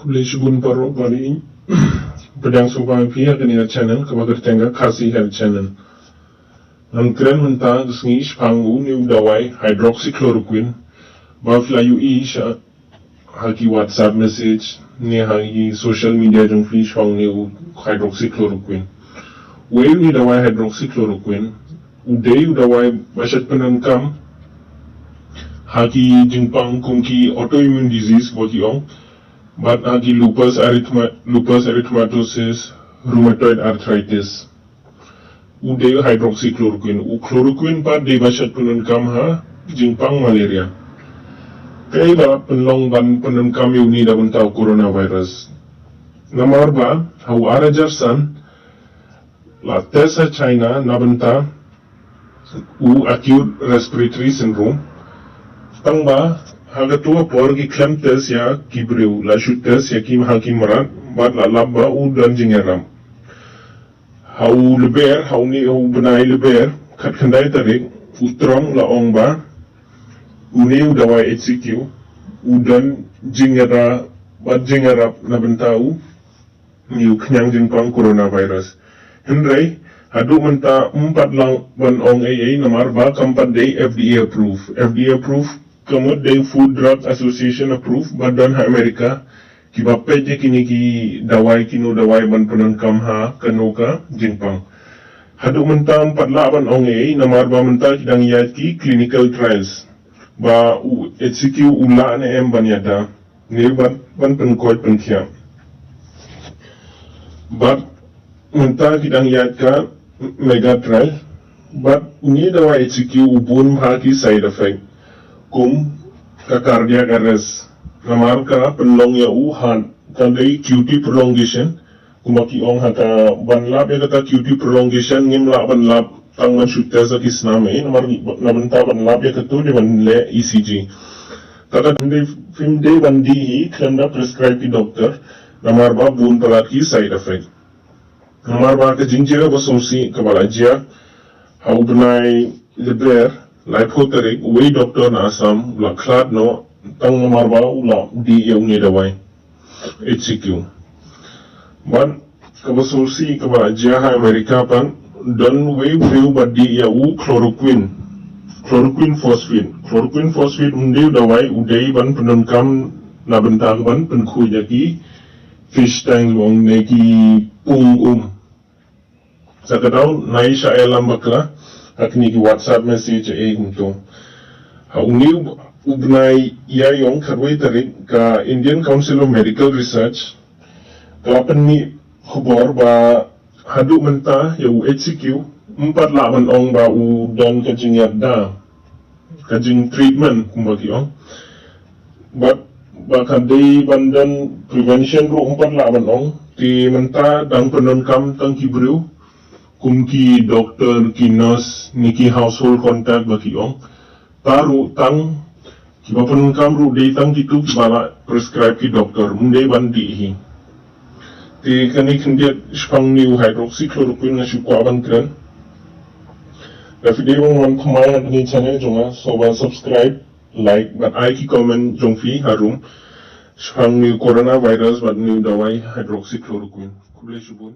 Kulishbun paro bari pedang subang pia kena channel kabagar tengah khasi health channel. Keren mentah gesngi spangu ni dawai hydroxychloroquine bafla yu isha haki WhatsApp message ni haki social media jong fi spang ni hydroxychloroquine. Wei ni dawai hydroxychloroquine udai dawai bashat penankam haki jingpang kungki autoimmune disease baki ong but haki lupus erythematosus rheumatoid arthritis udai hydroxychloroquine chloroquine pa de bashat penankam ha jingpang malaria kaya ba penlong ban penankam uni da bentau coronavirus nomor ba hau ara jarsan la tesa China na benta acute respiratory syndrome tangba haga tua por ki klemtes ya kibreu la shutes ya kim hakim marat bat la labba dan jingeram hau leber hau ni hau benai leber kat kandai tarik utrong la ongba uni udawai HCQ udan jingera bat jingerap na bentau ni kenyang jingpang coronavirus Henry hadu menta 4 lang ban ong AA namar ba kampat day FDA approve kamut day Food Drug Association approve badan ha Amerika kibape je kini ki dawai kino dawai ban penankam ha kanoka jingpang hadu menta 4 la ban ong AA namar ba menta kidang yat ki clinical trials ba HCQ ula ne em ban yada ne ban penkoi penkia but menta kidang yat ka mega trial but ni dawa HCQ ubun haki side effect kum ka cardiac arrest namar ka penlong ya uhan kandai QT prolongation kumaki ong haka banlap ya kata QT prolongation ngim la banlap tang man shutta sa kisname namar nabenta banlap ya katu de banle ECG kata film de bandi hi klemda prescribe ki doctor namar ba bun palat ki side effect Namar ba ke jinjira basumsi kabala jia hau benai leber lipoteric wei doktor na asam la klad no tang namar ba ula di ya uni dawai HCQ ban kabasumsi kabala jia ha Amerika pan dan wei breu ba di ya chloroquine phosphate undi dawai udai ban penankam na bentang ban penku jaki fish tank wong neki pung sakadaw naisha elam bakla hakni ki WhatsApp message gunto hauniu ubnai yayong karway tarik ka Indian Council of Medical Research kapan ni khubor ba hadu menta ya HCQ 4 laban ong ba dan kajing yadda kajing treatment kumbagi ong but bahkan di bandan prevention ru 4 laban ong ti menta dang penankam tang kibreu kumki doktor ki nurse niki household contact baki ong taru tang kiba penankam ru dei tang kitu bala prescribe ki doktor munde bandi hi ti kani kendiat spang new hydroxychloroquine na shukwa ban kren dafi dei wong kumaya ni channel jonga soba subscribe like but I ki comment jongfi harum spang new coronavirus but new dawai hydroxychloroquine kule shubun